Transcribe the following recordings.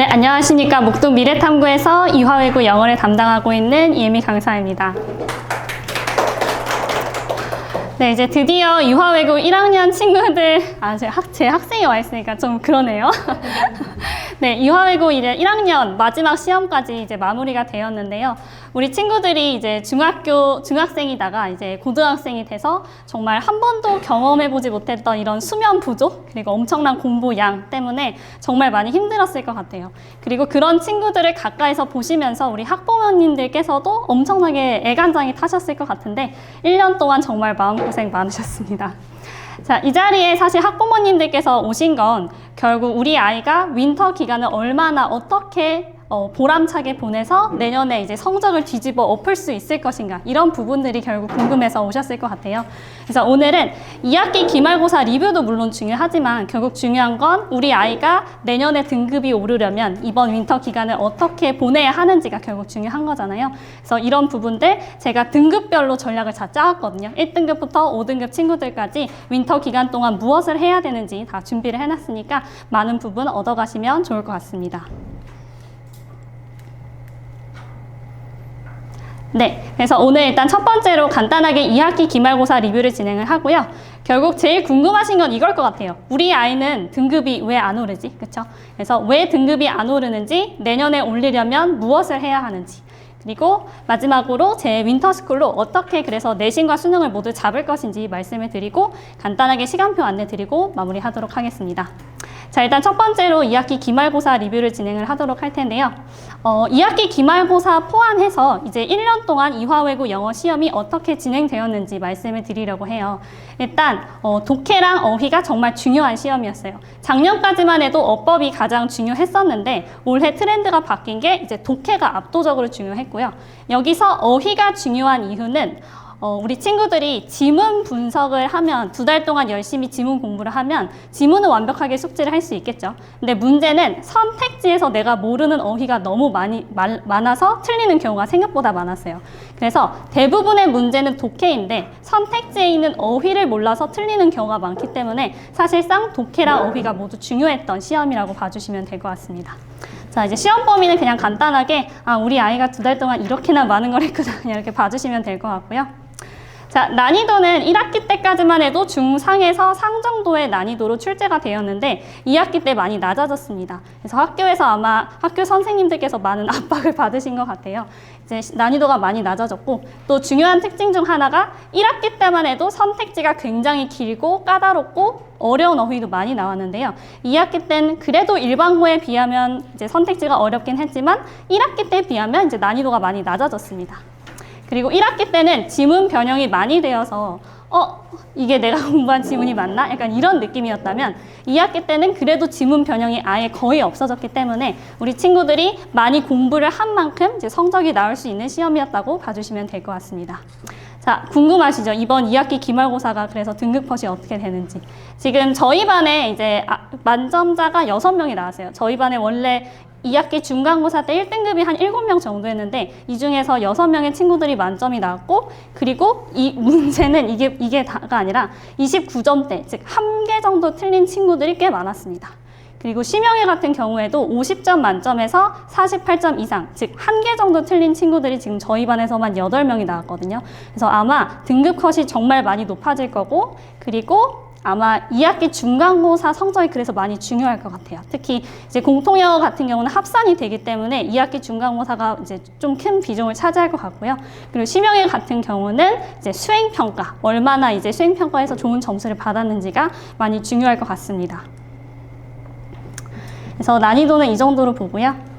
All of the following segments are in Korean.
네, 안녕하십니까. 목동 미래탐구에서 이화외고 영어를 담당하고 있는 이혜미 강사입니다. 네, 이제 드디어 이화외고 1학년 친구들, 제 학생이 와 있으니까 좀 그러네요. 네, 이화외고 1학년 마지막 시험까지 이제 마무리가 되었는데요. 우리 친구들이 이제 중학생이다가 이제 고등학생이 돼서 정말 한 번도 경험해보지 못했던 이런 수면 부족, 그리고 엄청난 공부 양 때문에 정말 많이 힘들었을 것 같아요. 그리고 그런 친구들을 가까이서 보시면서 우리 학부모님들께서도 엄청나게 애간장이 타셨을 것 같은데 1년 동안 정말 마음고생 많으셨습니다. 자, 이 자리에 사실 학부모님들께서 오신 건 결국 우리 아이가 윈터 기간을 얼마나 어떻게 보람차게 보내서 내년에 이제 성적을 뒤집어 엎을 수 있을 것인가, 이런 부분들이 결국 궁금해서 오셨을 것 같아요. 그래서 오늘은 2학기 기말고사 리뷰도 물론 중요하지만 결국 중요한 건 우리 아이가 내년에 등급이 오르려면 이번 윈터 기간을 어떻게 보내야 하는지가 결국 중요한 거잖아요. 그래서 이런 부분들 제가 등급별로 전략을 다 짜왔거든요. 1등급부터 5등급 친구들까지 윈터 기간 동안 무엇을 해야 되는지 다 준비를 해놨으니까 많은 부분 얻어가시면 좋을 것 같습니다. 네, 그래서 오늘 일단 첫 번째로 간단하게 2학기 기말고사 리뷰를 진행을 하고요. 결국 제일 궁금하신 건 이걸 것 같아요. 우리 아이는 등급이 왜 안 오르지? 그쵸? 그래서 왜 등급이 안 오르는지, 내년에 올리려면 무엇을 해야 하는지, 그리고 마지막으로 제 윈터스쿨로 어떻게 그래서 내신과 수능을 모두 잡을 것인지 말씀을 드리고 간단하게 시간표 안내 드리고 마무리하도록 하겠습니다. 자, 일단 첫 번째로 2학기 기말고사 리뷰를 진행을 하도록 할 텐데요. 2학기 기말고사 포함해서 이제 1년 동안 이화외고 영어 시험이 어떻게 진행되었는지 말씀을 드리려고 해요. 일단 독해랑 어휘가 정말 중요한 시험이었어요. 작년까지만 해도 어법이 가장 중요했었는데 올해 트렌드가 바뀐 게 이제 독해가 압도적으로 중요했고요. 여기서 어휘가 중요한 이유는 우리 친구들이 지문 분석을 하면 2달 동안 열심히 지문 공부를 하면 지문은 완벽하게 숙지를 할 수 있겠죠. 근데 문제는 선택지에서 내가 모르는 어휘가 너무 많아서 틀리는 경우가 생각보다 많았어요. 그래서 대부분의 문제는 독해인데 선택지에 있는 어휘를 몰라서 틀리는 경우가 많기 때문에 사실상 독해랑 어휘가 모두 중요했던 시험이라고 봐주시면 될 것 같습니다. 자, 이제 시험 범위는 그냥 간단하게 우리 아이가 2달 동안 이렇게나 많은 걸 했구나, 그냥 이렇게 봐주시면 될 것 같고요. 자, 난이도는 1학기 때까지만 해도 중상에서 상 정도의 난이도로 출제가 되었는데 2학기 때 많이 낮아졌습니다. 그래서 학교에서 아마 학교 선생님들께서 많은 압박을 받으신 것 같아요. 이제 난이도가 많이 낮아졌고, 또 중요한 특징 중 하나가 1학기 때만 해도 선택지가 굉장히 길고 까다롭고 어려운 어휘도 많이 나왔는데요. 2학기 때는 그래도 일반고에 비하면 이제 선택지가 어렵긴 했지만 1학기 때에 비하면 이제 난이도가 많이 낮아졌습니다. 그리고 1학기 때는 지문 변형이 많이 되어서 이게 내가 공부한 지문이 맞나? 약간 이런 느낌이었다면 2학기 때는 그래도 지문 변형이 아예 거의 없어졌기 때문에 우리 친구들이 많이 공부를 한 만큼 이제 성적이 나올 수 있는 시험이었다고 봐주시면 될 것 같습니다. 자, 궁금하시죠? 이번 2학기 기말고사가 그래서 등급 컷이 어떻게 되는지. 지금 저희 반에 이제 만점자가 6명이 나왔어요. 저희 반에 원래 2학기 중간고사 때 1등급이 한 7명 정도 했는데 이 중에서 6명의 친구들이 만점이 나왔고, 그리고 이 문제는 이게 다가 아니라 29점대, 즉 1개 정도 틀린 친구들이 꽤 많았습니다. 그리고 심형애 같은 경우에도 50점 만점에서 48점 이상, 즉 1개 정도 틀린 친구들이 지금 저희 반에서만 8명이 나왔거든요. 그래서 아마 등급 컷이 정말 많이 높아질 거고, 그리고 아마 2학기 중간고사 성적이 그래서 많이 중요할 것 같아요. 특히 이제 공통영어 같은 경우는 합산이 되기 때문에 2학기 중간고사가 이제 좀 큰 비중을 차지할 것 같고요. 그리고 심형애 같은 경우는 이제 수행평가, 얼마나 이제 수행평가에서 좋은 점수를 받았는지가 많이 중요할 것 같습니다. 그래서 난이도는 이 정도로 보고요.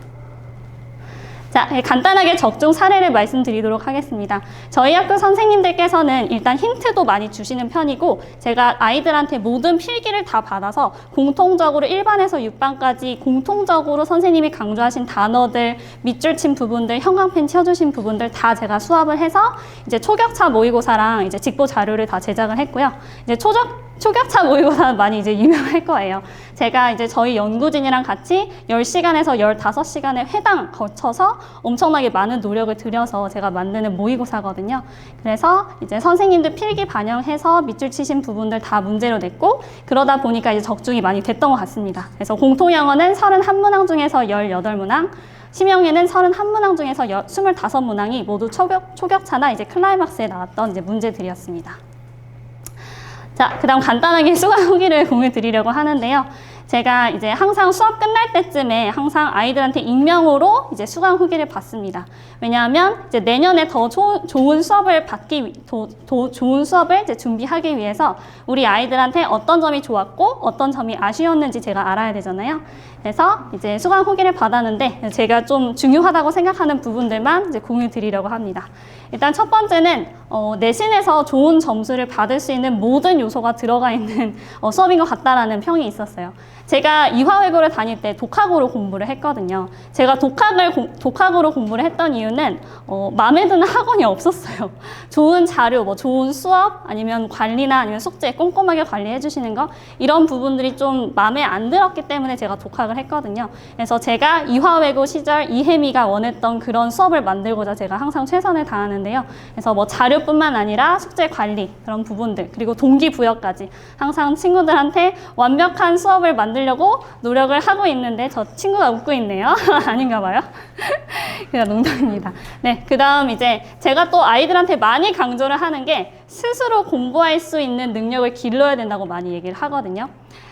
자, 간단하게 적중 사례를 말씀드리도록 하겠습니다. 저희 학교 선생님들께서는 일단 힌트도 많이 주시는 편이고, 제가 아이들한테 모든 필기를 다 받아서 공통적으로 1반에서 6반까지 공통적으로 선생님이 강조하신 단어들, 밑줄 친 부분들, 형광펜 치워주신 부분들 다 제가 수합을 해서 이제 초격차 모의고사랑 이제 직보 자료를 다 제작을 했고요. 이제 초격차 모의고사는 많이 이제 유명할 거예요. 제가 이제 저희 연구진이랑 같이 10시간에서 15시간의 회당 거쳐서 엄청나게 많은 노력을 들여서 제가 만드는 모의고사거든요. 그래서 이제 선생님들 필기 반영해서 밑줄 치신 부분들 다 문제로 냈고, 그러다 보니까 이제 적중이 많이 됐던 것 같습니다. 그래서 공통영어는 31문항 중에서 18문항, 심영예는 31문항 중에서 25문항이 모두 초격차나 이제 클라이막스에 나왔던 이제 문제들이었습니다. 자, 그 다음 간단하게 수강 후기를 공유 드리려고 하는데요. 제가 이제 항상 수업 끝날 때쯤에 항상 아이들한테 익명으로 이제 수강 후기를 받습니다. 왜냐하면 이제 내년에 더 좋은 수업을 좋은 수업을 이제 준비하기 위해서 우리 아이들한테 어떤 점이 좋았고 어떤 점이 아쉬웠는지 제가 알아야 되잖아요. 그래서 이제 수강 후기를 받았는데 제가 좀 중요하다고 생각하는 부분들만 이제 공유 드리려고 합니다. 일단 첫 번째는 내신에서 좋은 점수를 받을 수 있는 모든 요소가 들어가 있는 수업인 것 같다라는 평이 있었어요. 제가 이화외고를 다닐 때 독학으로 공부를 했거든요. 제가 독학으로 공부를 했던 이유는 마음에 드는 학원이 없었어요. 좋은 자료, 뭐 좋은 수업, 아니면 관리나 아니면 숙제 꼼꼼하게 관리해 주시는 거, 이런 부분들이 좀 마음에 안 들었기 때문에 제가 독학을 했거든요. 그래서 제가 이화외고 시절 이혜미가 원했던 그런 수업을 만들고자 제가 항상 최선을 다하는데요. 그래서 뭐 자료뿐만 아니라 숙제 관리, 그런 부분들, 그리고 동기부여까지 항상 친구들한테 완벽한 수업을 만들려고 노력을 하고 있는데, 저 친구가 웃고 있네요. 아닌가 봐요. 그냥 농담입니다. 네, 그 다음 이제 제가 또 아이들한테 많이 강조를 하는 게 스스로 공부할 수 있는 능력을 길러야 된다고 많이 얘기를 하거든요.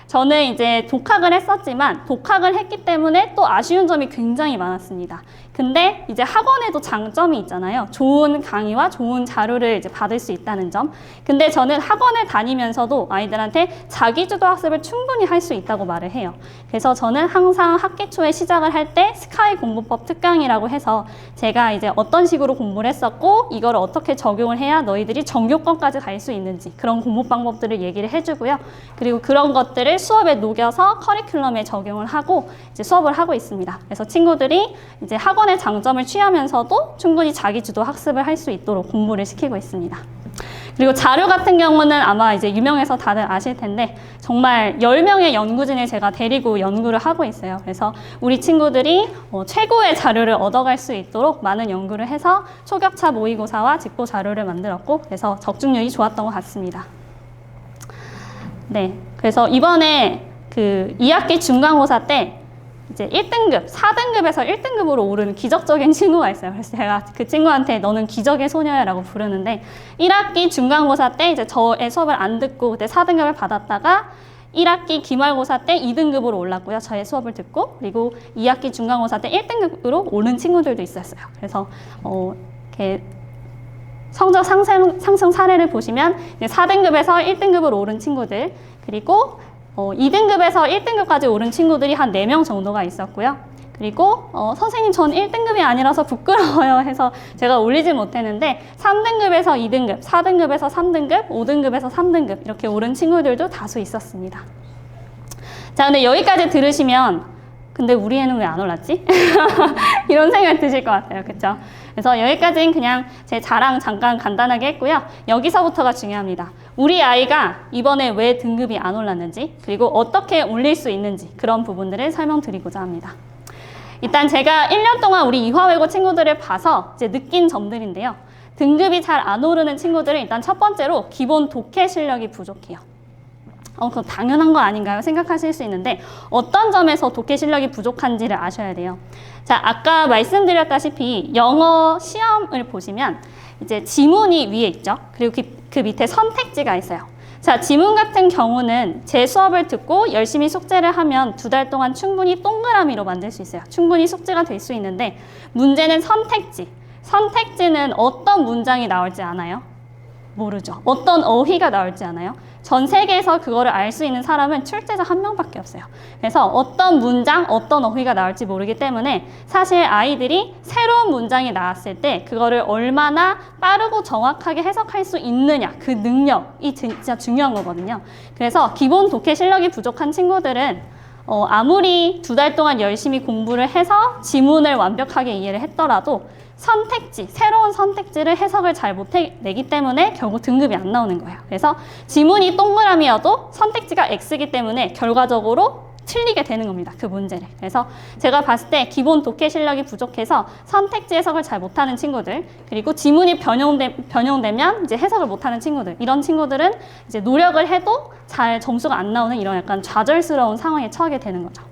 저는 이제 독학을 했었지만 독학을 했기 때문에 또 아쉬운 점이 굉장히 많았습니다. 근데 이제 학원에도 장점이 있잖아요. 좋은 강의와 좋은 자료를 이제 받을 수 있다는 점. 근데 저는 학원을 다니면서도 아이들한테 자기주도 학습을 충분히 할 수 있다고 말을 해요. 그래서 저는 항상 학기 초에 시작을 할 때 스카이 공부법 특강이라고 해서 제가 이제 어떤 식으로 공부를 했었고 이걸 어떻게 적용을 해야 너희들이 전교권까지 갈 수 있는지, 그런 공부 방법들을 얘기를 해주고요. 그리고 그런 것들을 수업에 녹여서 커리큘럼에 적용을 하고 이제 수업을 하고 있습니다. 그래서 친구들이 이제 학원의 장점을 취하면서도 충분히 자기주도 학습을 할 수 있도록 공부를 시키고 있습니다. 그리고 자료 같은 경우는 아마 이제 유명해서 다들 아실 텐데, 정말 10명의 연구진을 제가 데리고 연구를 하고 있어요. 그래서 우리 친구들이 최고의 자료를 얻어갈 수 있도록 많은 연구를 해서 초격차 모의고사와 직보 자료를 만들었고, 그래서 적중률이 좋았던 것 같습니다. 네, 그래서 이번에 그 2학기 중간고사 때 이제 1등급, 4등급에서 1등급으로 오르는 기적적인 친구가 있어요. 그래서 제가 그 친구한테 너는 기적의 소녀야 라고 부르는데, 1학기 중간고사 때 이제 저의 수업을 안 듣고 그때 4등급을 받았다가 1학기 기말고사 때 2등급으로 올랐고요. 저의 수업을 듣고. 그리고 2학기 중간고사 때 1등급으로 오른 친구들도 있었어요. 그래서 이렇게 성적 상승 사례를 보시면 4등급에서 1등급으로 오른 친구들, 그리고 2등급에서 1등급까지 오른 친구들이 한 4명 정도가 있었고요. 그리고 선생님 전 1등급이 아니라서 부끄러워요 해서 제가 올리지 못했는데 3등급에서 2등급, 4등급에서 3등급, 5등급에서 3등급 이렇게 오른 친구들도 다수 있었습니다. 자, 근데 여기까지 들으시면 근데 우리 애는 왜 안 올랐지? 이런 생각 드실 것 같아요. 그쵸? 그래서 여기까지는 그냥 제 자랑 잠깐 간단하게 했고요. 여기서부터가 중요합니다. 우리 아이가 이번에 왜 등급이 안 올랐는지, 그리고 어떻게 올릴 수 있는지, 그런 부분들을 설명드리고자 합니다. 일단 제가 1년 동안 우리 이화외고 친구들을 봐서 이제 느낀 점들인데요. 등급이 잘 안 오르는 친구들은 일단 첫 번째로 기본 독해 실력이 부족해요. 그건 당연한 거 아닌가요? 생각하실 수 있는데 어떤 점에서 독해 실력이 부족한지를 아셔야 돼요. 자, 아까 말씀드렸다시피 영어 시험을 보시면 이제 지문이 위에 있죠. 그리고 그 밑에 선택지가 있어요. 자, 지문 같은 경우는 제 수업을 듣고 열심히 숙제를 하면 2달 동안 충분히 동그라미로 만들 수 있어요. 충분히 숙제가 될 수 있는데 문제는 선택지. 선택지는 어떤 문장이 나올지 아나요? 모르죠. 어떤 어휘가 나올지 아나요? 전 세계에서 그거를 알 수 있는 사람은 출제자 1명밖에 없어요. 그래서 어떤 문장, 어떤 어휘가 나올지 모르기 때문에 사실 아이들이 새로운 문장이 나왔을 때 그거를 얼마나 빠르고 정확하게 해석할 수 있느냐, 그 능력이 진짜 중요한 거거든요. 그래서 기본 독해 실력이 부족한 친구들은 아무리 2달 동안 열심히 공부를 해서 지문을 완벽하게 이해를 했더라도 선택지, 새로운 선택지를 해석을 잘 못해내기 때문에 결국 등급이 안 나오는 거예요. 그래서 지문이 동그라미여도 선택지가 X이기 때문에 결과적으로 틀리게 되는 겁니다. 그 문제를. 그래서 제가 봤을 때 기본 독해 실력이 부족해서 선택지 해석을 잘 못하는 친구들, 그리고 지문이 변형되면 이제 해석을 못하는 친구들, 이런 친구들은 이제 노력을 해도 잘 점수가 안 나오는 이런 약간 좌절스러운 상황에 처하게 되는 거죠.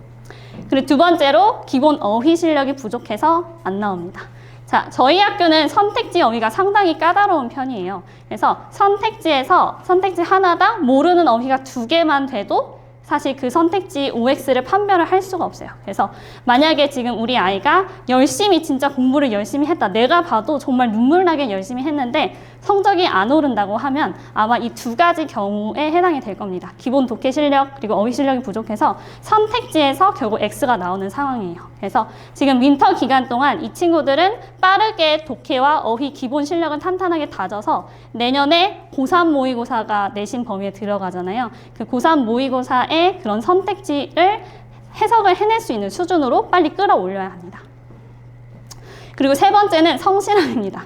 그리고 두 번째로 기본 어휘 실력이 부족해서 안 나옵니다. 자, 저희 학교는 선택지 어휘가 상당히 까다로운 편이에요. 그래서 선택지에서 선택지 하나당 모르는 어휘가 2개만 돼도 사실 그 선택지 OX를 판별을 할 수가 없어요. 그래서 만약에 지금 우리 아이가 열심히 진짜 공부를 열심히 했다. 내가 봐도 정말 눈물 나게 열심히 했는데 성적이 안 오른다고 하면 아마 이 2가지 경우에 해당이 될 겁니다. 기본 독해 실력 그리고 어휘 실력이 부족해서 선택지에서 결국 X가 나오는 상황이에요. 그래서 지금 윈터 기간 동안 이 친구들은 빠르게 독해와 어휘 기본 실력을 탄탄하게 다져서 내년에 고3 모의고사가 내신 범위에 들어가잖아요. 그 고3 모의고사의 그런 선택지를 해석을 해낼 수 있는 수준으로 빨리 끌어올려야 합니다. 그리고 세 번째는 성실함입니다.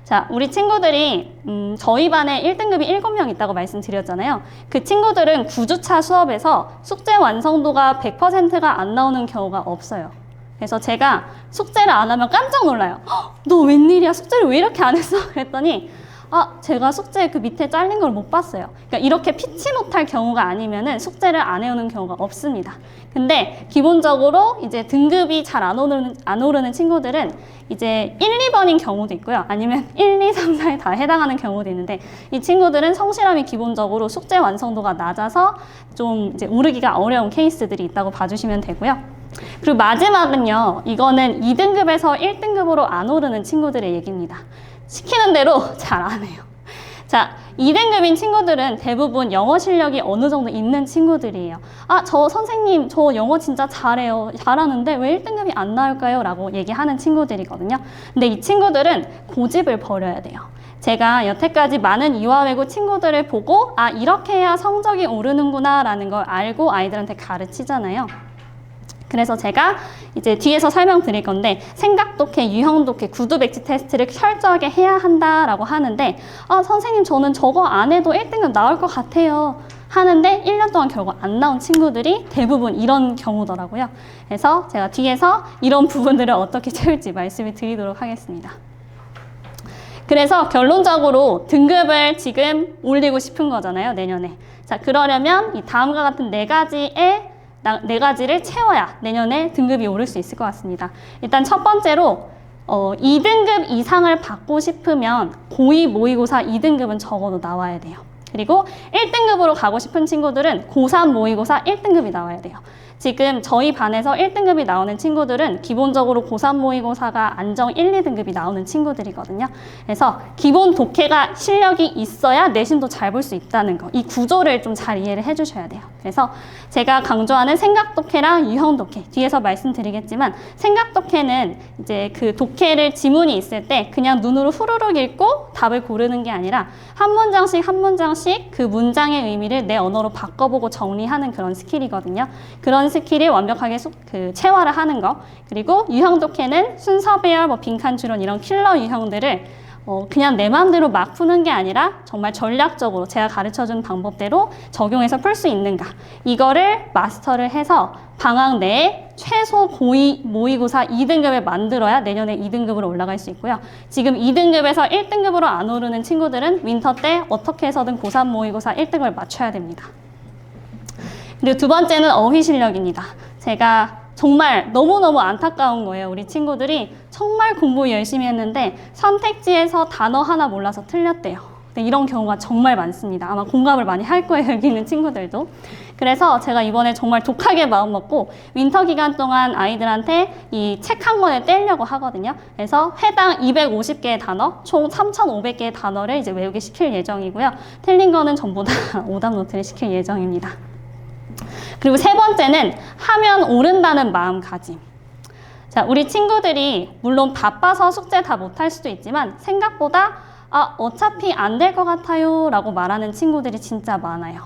자, 우리 친구들이 저희 반에 1등급이 7명 있다고 말씀드렸잖아요. 그 친구들은 9주차 수업에서 숙제 완성도가 100%가 안 나오는 경우가 없어요. 그래서 제가 숙제를 안 하면 깜짝 놀라요. 너 웬일이야? 숙제를 왜 이렇게 안 했어? 그랬더니 제가 숙제 그 밑에 잘린 걸 못 봤어요. 그러니까 이렇게 피치 못할 경우가 아니면은 숙제를 안 해오는 경우가 없습니다. 근데 기본적으로 이제 등급이 잘 안 오르는 친구들은 이제 1, 2번인 경우도 있고요. 아니면 1, 2, 3, 4에 다 해당하는 경우도 있는데 이 친구들은 성실함이 기본적으로 숙제 완성도가 낮아서 좀 이제 오르기가 어려운 케이스들이 있다고 봐주시면 되고요. 그리고 마지막은요. 이거는 2등급에서 1등급으로 안 오르는 친구들의 얘기입니다. 시키는 대로 잘 안 해요. 자, 2등급인 친구들은 대부분 영어 실력이 어느 정도 있는 친구들이에요. 저 선생님, 저 영어 진짜 잘해요. 잘하는데 왜 1등급이 안 나올까요? 라고 얘기하는 친구들이거든요. 근데 이 친구들은 고집을 버려야 돼요. 제가 여태까지 많은 이화외고 친구들을 보고 이렇게 해야 성적이 오르는구나 라는 걸 알고 아이들한테 가르치잖아요. 그래서 제가 이제 뒤에서 설명드릴 건데 생각독해, 유형독해, 구두백지 테스트를 철저하게 해야 한다라고 하는데 선생님 저는 저거 안 해도 1등급 나올 것 같아요 하는데 1년 동안 결국 안 나온 친구들이 대부분 이런 경우더라고요. 그래서 제가 뒤에서 이런 부분들을 어떻게 채울지 말씀을 드리도록 하겠습니다. 그래서 결론적으로 등급을 지금 올리고 싶은 거잖아요, 내년에. 자, 그러려면 이 다음과 같은 네 가지를 채워야 내년에 등급이 오를 수 있을 것 같습니다. 일단 첫 번째로 2등급 이상을 받고 싶으면 고2 모의고사 2등급은 적어도 나와야 돼요. 그리고 1등급으로 가고 싶은 친구들은 고3 모의고사 1등급이 나와야 돼요. 지금 저희 반에서 1등급이 나오는 친구들은 기본적으로 고3 모의고사가 안정 1, 2등급이 나오는 친구들이거든요. 그래서 기본 독해가 실력이 있어야 내신도 잘 볼 수 있다는 거. 이 구조를 좀 잘 이해를 해주셔야 돼요. 그래서 제가 강조하는 생각 독해랑 유형 독해. 뒤에서 말씀드리겠지만 생각 독해는 이제 그 독해를 지문이 있을 때 그냥 눈으로 후루룩 읽고 답을 고르는 게 아니라 한 문장씩 한 문장씩 그 문장의 의미를 내 언어로 바꿔보고 정리하는 그런 스킬이거든요. 그런 스킬을 완벽하게 체화를 하는 거. 그리고 유형 독해는 순서 배열, 빈칸 추론 이런 킬러 유형들을 그냥 내 마음대로 막 푸는 게 아니라 정말 전략적으로 제가 가르쳐준 방법대로 적용해서 풀 수 있는가. 이거를 마스터를 해서 방학 내에 최소 고2 모의고사 2등급을 만들어야 내년에 2등급으로 올라갈 수 있고요. 지금 2등급에서 1등급으로 안 오르는 친구들은 윈터 때 어떻게 해서든 고3 모의고사 1등급을 맞춰야 됩니다. 그리고 두 번째는 어휘 실력입니다. 제가 정말 너무너무 안타까운 거예요. 우리 친구들이 정말 공부 열심히 했는데 선택지에서 단어 하나 몰라서 틀렸대요. 근데 이런 경우가 정말 많습니다. 아마 공감을 많이 할 거예요. 여기 있는 친구들도. 그래서 제가 이번에 정말 독하게 마음먹고 윈터 기간 동안 아이들한테 이 책 한 권을 떼려고 하거든요. 그래서 회당 250개의 단어, 총 3,500개의 단어를 이제 외우게 시킬 예정이고요. 틀린 거는 전부 다 오답 노트를 시킬 예정입니다. 그리고 세 번째는 하면 오른다는 마음가짐. 자, 우리 친구들이 물론 바빠서 숙제 다 못할 수도 있지만 생각보다 어차피 안 될 것 같아요 라고 말하는 친구들이 진짜 많아요.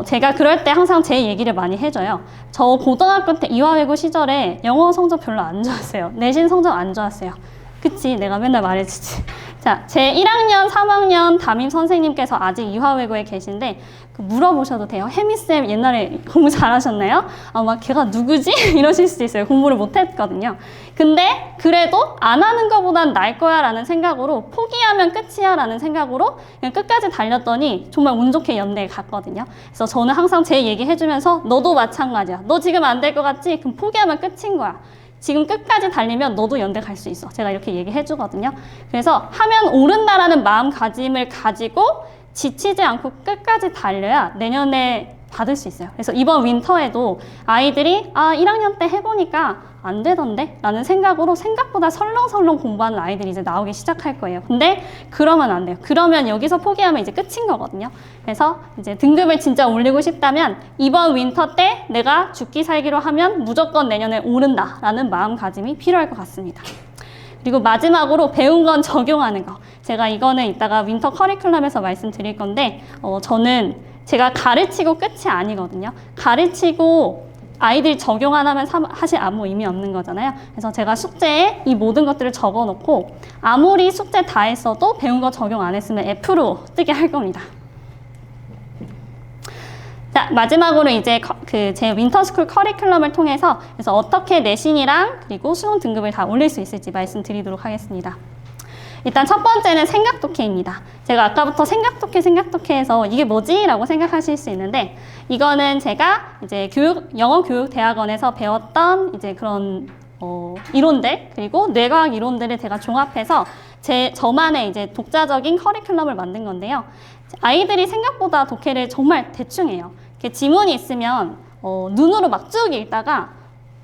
제가 그럴 때 항상 제 얘기를 많이 해줘요. 저 고등학교 때 이화외고 시절에 영어 성적 별로 안 좋았어요. 내신 성적 안 좋았어요. 그치, 내가 맨날 말해주지. 자, 제 1학년, 3학년 담임 선생님께서 아직 이화외고에 계신데 물어보셔도 돼요. 혜미쌤 옛날에 공부 잘하셨나요? 막 걔가 누구지? 이러실 수도 있어요. 공부를 못했거든요. 근데 그래도 안 하는 것보단 나을 거야 라는 생각으로 포기하면 끝이야 라는 생각으로 그냥 끝까지 달렸더니 정말 운 좋게 연대에 갔거든요. 그래서 저는 항상 제 얘기 해주면서 너도 마찬가지야. 너 지금 안 될 것 같지? 그럼 포기하면 끝인 거야. 지금 끝까지 달리면 너도 연대 갈 수 있어. 제가 이렇게 얘기해 주거든요. 그래서 하면 오른다라는 마음가짐을 가지고 지치지 않고 끝까지 달려야 내년에 받을 수 있어요. 그래서 이번 윈터에도 아이들이 1학년 때 해보니까 안 되던데? 라는 생각으로 생각보다 설렁설렁 공부하는 아이들이 이제 나오기 시작할 거예요. 근데 그러면 안 돼요. 그러면 여기서 포기하면 이제 끝인 거거든요. 그래서 이제 등급을 진짜 올리고 싶다면 이번 윈터 때 내가 죽기 살기로 하면 무조건 내년에 오른다 라는 마음가짐이 필요할 것 같습니다. 그리고 마지막으로 배운 건 적용하는 거. 제가 이거는 이따가 윈터 커리큘럼에서 말씀드릴 건데 저는 제가 가르치고 끝이 아니거든요. 가르치고 아이들이 적용 안 하면 사실 아무 의미 없는 거잖아요. 그래서 제가 숙제에 이 모든 것들을 적어 놓고 아무리 숙제 다 했어도 배운 거 적용 안 했으면 F로 뜨게 할 겁니다. 자, 마지막으로 이제 제 윈터스쿨 커리큘럼을 통해서 그래서 어떻게 내신이랑 그리고 수능 등급을 다 올릴 수 있을지 말씀드리도록 하겠습니다. 일단 첫 번째는 생각독해입니다. 제가 아까부터 생각독해 해서 이게 뭐지? 라고 생각하실 수 있는데 이거는 제가 이제 영어교육대학원에서 배웠던 이제 그런 이론들 그리고 뇌과학 이론들을 제가 종합해서 저만의 이제 독자적인 커리큘럼을 만든 건데요. 아이들이 생각보다 독해를 정말 대충 해요. 이렇게 지문이 있으면 눈으로 막 쭉 읽다가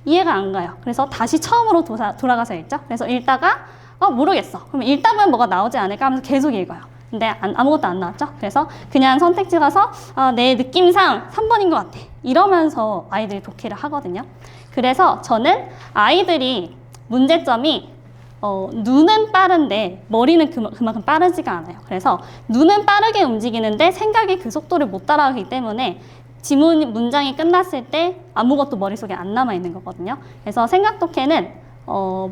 이해가 안 가요. 그래서 다시 처음으로 돌아가서 읽죠. 그래서 읽다가 모르겠어. 그럼 읽다 보면 뭐가 나오지 않을까 하면서 계속 읽어요. 근데 아무것도 안 나왔죠? 그래서 그냥 선택지 가서 내 느낌상 3번인 것 같아. 이러면서 아이들이 독해를 하거든요. 그래서 저는 아이들이 문제점이 눈은 빠른데 머리는 그만큼 빠르지가 않아요. 그래서 눈은 빠르게 움직이는데 생각이 그 속도를 못 따라가기 때문에 문장이 끝났을 때 아무것도 머릿속에 안 남아있는 거거든요. 그래서 생각독해는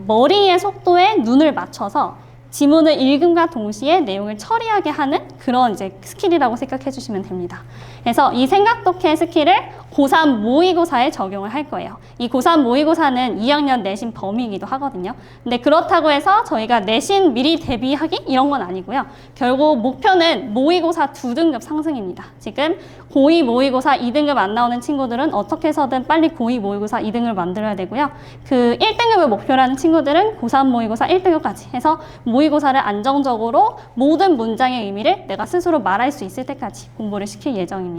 머리의 속도에 눈을 맞춰서 지문을 읽음과 동시에 내용을 처리하게 하는 그런 이제 스킬이라고 생각해 주시면 됩니다. 그래서 이 생각독해 스킬을 고3 모의고사에 적용을 할 거예요. 이 고3 모의고사는 2학년 내신 범위이기도 하거든요. 근데 그렇다고 해서 저희가 내신 미리 대비하기 이런 건 아니고요. 결국 목표는 모의고사 2등급 상승입니다. 지금 고2 모의고사 2등급 안 나오는 친구들은 어떻게 해서든 빨리 고2 모의고사 2등급을 만들어야 되고요. 그 1등급을 목표로 하는 친구들은 고3 모의고사 1등급까지 해서 모의고사를 안정적으로 모든 문장의 의미를 내가 스스로 말할 수 있을 때까지 공부를 시킬 예정입니다.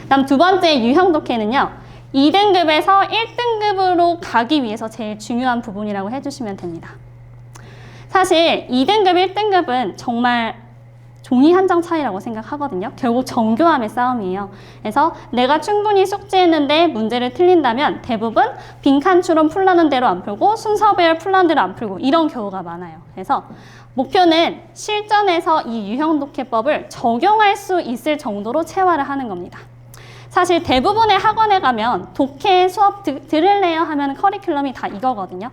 다음 두 번째 유형 독해는요. 2등급에서 1등급으로 가기 위해서 제일 중요한 부분이라고 해주시면 됩니다. 사실 2등급, 1등급은 정말 종이 한 장 차이라고 생각하거든요. 결국 정교함의 싸움이에요. 그래서 내가 충분히 숙지했는데 문제를 틀린다면 대부분 빈칸추론 풀라는 대로 안 풀고 순서배열 풀라는 대로 안 풀고 이런 경우가 많아요. 그래서 목표는 실전에서 이 유형 독해법을 적용할 수 있을 정도로 체화를 하는 겁니다. 사실 대부분의 학원에 가면 독해 수업 들을래요 하면 커리큘럼이 다 이거거든요.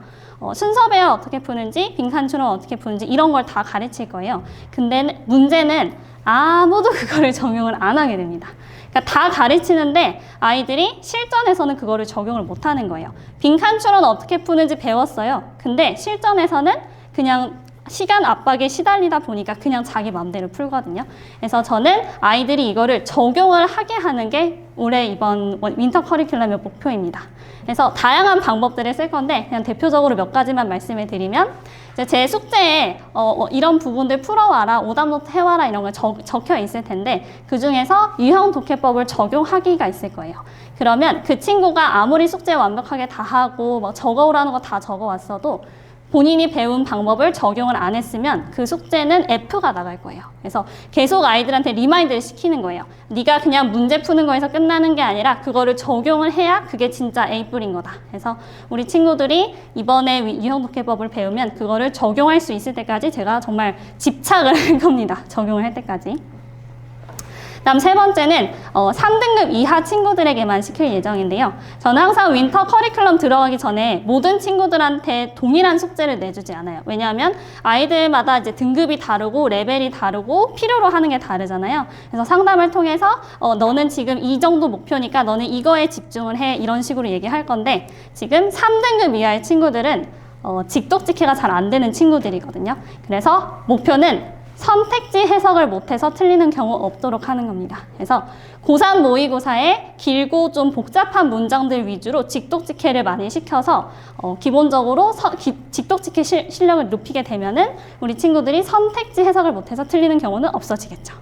순서 배열 어떻게 푸는지, 빈칸추론 어떻게 푸는지 이런 걸 다 가르칠 거예요. 근데 문제는 아무도 그거를 적용을 안 하게 됩니다. 그러니까 다 가르치는데 아이들이 실전에서는 그거를 적용을 못 하는 거예요. 빈칸추론 어떻게 푸는지 배웠어요. 근데 실전에서는 그냥 시간 압박에 시달리다 보니까 그냥 자기 맘대로 풀거든요. 그래서 저는 아이들이 이거를 적용을 하게 하는 게 올해 이번 윈터 커리큘럼의 목표입니다. 그래서 다양한 방법들을 쓸 건데 그냥 대표적으로 몇 가지만 말씀을 드리면 이제 제 숙제에 이런 부분들 풀어와라, 오답노트 해와라 이런 거 적혀 있을 텐데 그 중에서 유형 독해법을 적용하기가 있을 거예요. 그러면 그 친구가 아무리 숙제 완벽하게 다 하고 막 적어오라는 거 다 적어왔어도 본인이 배운 방법을 적용을 안 했으면 그 숙제는 F가 나갈 거예요. 그래서 계속 아이들한테 리마인드를 시키는 거예요. 네가 그냥 문제 푸는 거에서 끝나는 게 아니라 그거를 적용을 해야 그게 진짜 A뿔인 거다. 그래서 우리 친구들이 이번에 유형 독해법을 배우면 그거를 적용할 수 있을 때까지 제가 정말 집착을 할 겁니다. 적용을 할 때까지. 다음 세 번째는 3등급 이하 친구들에게만 시킬 예정인데요. 저는 항상 윈터 커리큘럼 들어가기 전에 모든 친구들한테 동일한 숙제를 내주지 않아요. 왜냐하면 아이들마다 이제 등급이 다르고 레벨이 다르고 필요로 하는 게 다르잖아요. 그래서 상담을 통해서 너는 지금 이 정도 목표니까 너는 이거에 집중을 해, 이런 식으로 얘기할 건데, 지금 3등급 이하의 친구들은 직독직해가 잘 안 되는 친구들이거든요. 그래서 목표는 선택지 해석을 못해서 틀리는 경우 없도록 하는 겁니다. 그래서 고3 모의고사에 길고 좀 복잡한 문장들 위주로 직독직해를 많이 시켜서 기본적으로 직독직해 실력을 높이게 되면은 우리 친구들이 선택지 해석을 못해서 틀리는 경우는 없어지겠죠.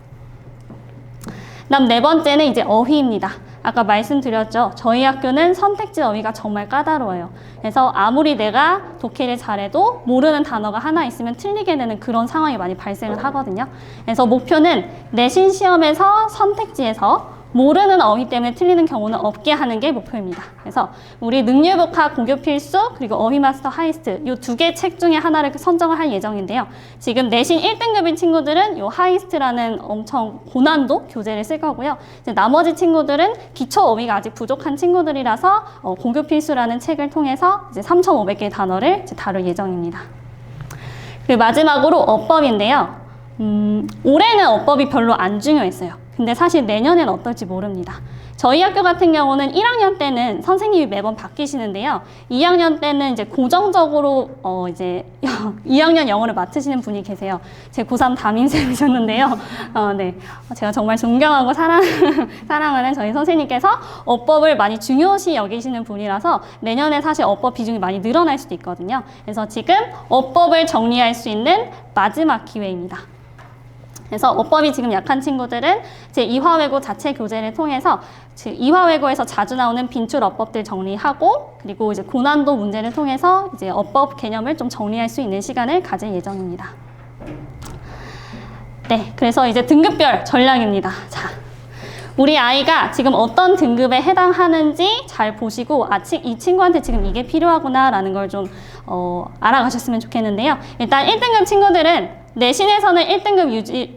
다음 네 번째는 이제 어휘입니다. 아까 말씀드렸죠. 저희 학교는 선택지 어휘가 정말 까다로워요. 그래서 아무리 내가 독해를 잘해도 모르는 단어가 하나 있으면 틀리게 되는 그런 상황이 많이 발생을 하거든요. 그래서 목표는 내신 시험에서 선택지에서 모르는 어휘 때문에 틀리는 경우는 없게 하는 게 목표입니다. 그래서 우리 능률복합 고교 필수 그리고 어휘 마스터 하이스트 이 두 개 책 중에 하나를 선정을 할 예정인데요. 지금 내신 1등급인 친구들은 이 하이스트라는 엄청 고난도 교재를 쓸 거고요. 이제 나머지 친구들은 기초 어휘가 아직 부족한 친구들이라서 고교 필수라는 책을 통해서 이제 3,500개의 단어를 이제 다룰 예정입니다. 그리고 마지막으로 어법인데요. 올해는 어법이 별로 안 중요했어요. 근데 사실 내년엔 어떨지 모릅니다. 저희 학교 같은 경우는 1학년 때는 선생님이 매번 바뀌시는데요. 2학년 때는 이제 고정적으로 이제 2학년 영어를 맡으시는 분이 계세요. 제 고3 담임쌤이셨는데요. 네. 제가 정말 존경하고 사랑하는 저희 선생님께서 어법을 많이 중요시 여기시는 분이라서 내년에 사실 어법 비중이 많이 늘어날 수도 있거든요. 그래서 지금 어법을 정리할 수 있는 마지막 기회입니다. 그래서 어법이 지금 약한 친구들은 제 이화외고 자체 교재를 통해서 이화외고에서 자주 나오는 빈출 어법들 정리하고, 그리고 이제 고난도 문제를 통해서 이제 어법 개념을 좀 정리할 수 있는 시간을 가질 예정입니다. 네, 그래서 이제 등급별 전략입니다. 자, 우리 아이가 지금 어떤 등급에 해당하는지 잘 보시고, 이 친구한테 지금 이게 필요하구나 라는 걸 좀 알아가셨으면 좋겠는데요. 일단 1등급 친구들은 내신에서는 1등급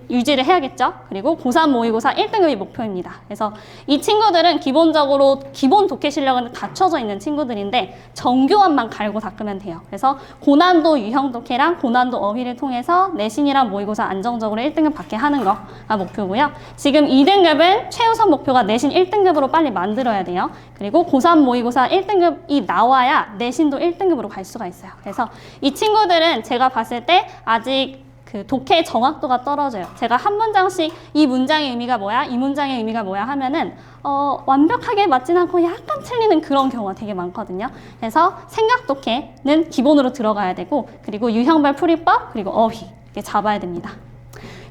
유지를 해야겠죠. 그리고 고3 모의고사 1등급이 목표입니다. 그래서 이 친구들은 기본적으로 기본 독해 실력은 갖춰져 있는 친구들인데 정교함만 갈고 닦으면 돼요. 그래서 고난도 유형 독해랑 고난도 어휘를 통해서 내신이랑 모의고사 안정적으로 1등급 받게 하는 거가 목표고요. 지금 2등급은 최우선 목표가 내신 1등급으로 빨리 만들어야 돼요. 그리고 고3 모의고사 1등급이 나와야 내신도 1등급으로 갈 수가 있어요. 그래서 이 친구들은 제가 봤을 때 아직 그 독해 정확도가 떨어져요. 제가 한 문장씩 이 문장의 의미가 뭐야? 이 문장의 의미가 뭐야? 하면은 완벽하게 맞진 않고 약간 틀리는 그런 경우가 되게 많거든요. 그래서 생각 독해는 기본으로 들어가야 되고, 그리고 유형별 풀이법, 그리고 어휘 이렇게 잡아야 됩니다.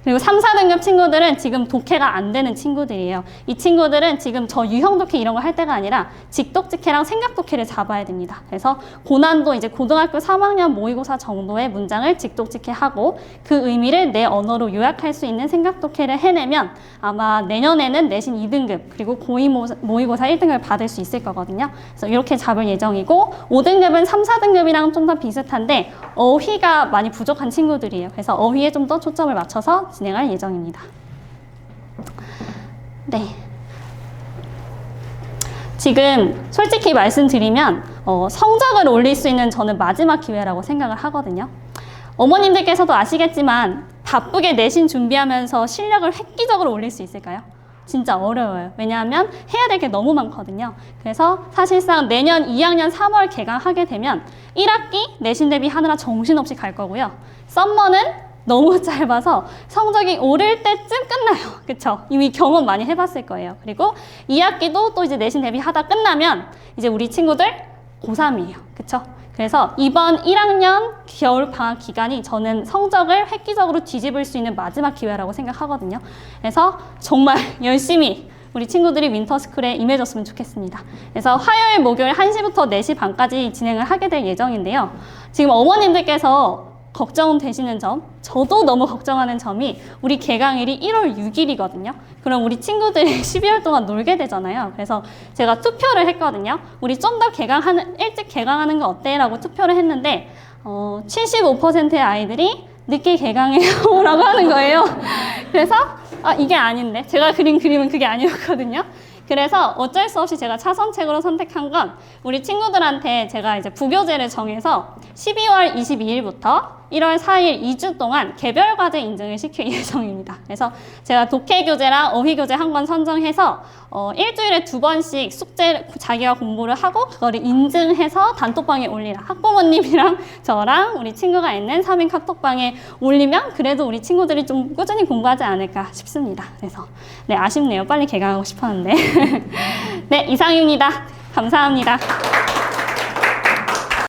그리고 3, 4등급 친구들은 지금 독해가 안 되는 친구들이에요. 이 친구들은 지금 저 유형 독해 이런 거 할 때가 아니라 직독직해랑 생각 독해를 잡아야 됩니다. 그래서 고난도 이제 고등학교 3학년 모의고사 정도의 문장을 직독직해 하고 그 의미를 내 언어로 요약할 수 있는 생각 독해를 해내면 아마 내년에는 내신 2등급 그리고 고2 모의고사 1등급을 받을 수 있을 거거든요. 그래서 이렇게 잡을 예정이고, 5등급은 3, 4등급이랑 좀 더 비슷한데 어휘가 많이 부족한 친구들이에요. 그래서 어휘에 좀 더 초점을 맞춰서 진행할 예정입니다. 네. 지금 솔직히 말씀드리면 성적을 올릴 수 있는 저는 마지막 기회라고 생각을 하거든요. 어머님들께서도 아시겠지만 바쁘게 내신 준비하면서 실력을 획기적으로 올릴 수 있을까요? 진짜 어려워요. 왜냐하면 해야 될 게 너무 많거든요. 그래서 사실상 내년 2학년 3월 개강하게 되면 1학기 내신 대비 하느라 정신없이 갈 거고요. 썸머는 너무 짧아서 성적이 오를 때쯤 끝나요. 그쵸? 이미 경험 많이 해봤을 거예요. 그리고 2학기도 또 이제 내신 대비하다 끝나면 이제 우리 친구들 고3이에요. 그쵸? 그래서 이번 1학년 겨울 방학 기간이 저는 성적을 획기적으로 뒤집을 수 있는 마지막 기회라고 생각하거든요. 그래서 정말 열심히 우리 친구들이 윈터스쿨에 임해줬으면 좋겠습니다. 그래서 화요일, 목요일 1시부터 4시 반까지 진행을 하게 될 예정인데요. 지금 어머님들께서 걱정되시는 점, 저도 너무 걱정하는 점이 우리 개강일이 1월 6일이거든요. 그럼 우리 친구들이 12월 동안 놀게 되잖아요. 그래서 제가 투표를 했거든요. 우리 좀 더 일찍 개강하는 거 어때? 라고 투표를 했는데 75%의 아이들이 늦게 개강해요 라고 하는 거예요. 그래서 이게 아닌데 제가 그린 그림은 그게 아니었거든요. 그래서 어쩔 수 없이 제가 차선책으로 선택한 건 우리 친구들한테 제가 이제 부교재를 정해서 12월 22일부터 1월 4일 2주 동안 개별 과제 인증을 시킬 예정입니다. 그래서 제가 독해 교재랑 어휘 교재 한 권 선정해서 일주일에 2번씩 숙제 자기가 공부를 하고 그거를 인증해서 단톡방에 올리라. 학부모님이랑 저랑 우리 친구가 있는 3인 카톡방에 올리면 그래도 우리 친구들이 좀 꾸준히 공부하지 않을까 싶습니다. 그래서 네, 아쉽네요. 빨리 개강하고 싶었는데. 네, 이상입니다. 감사합니다.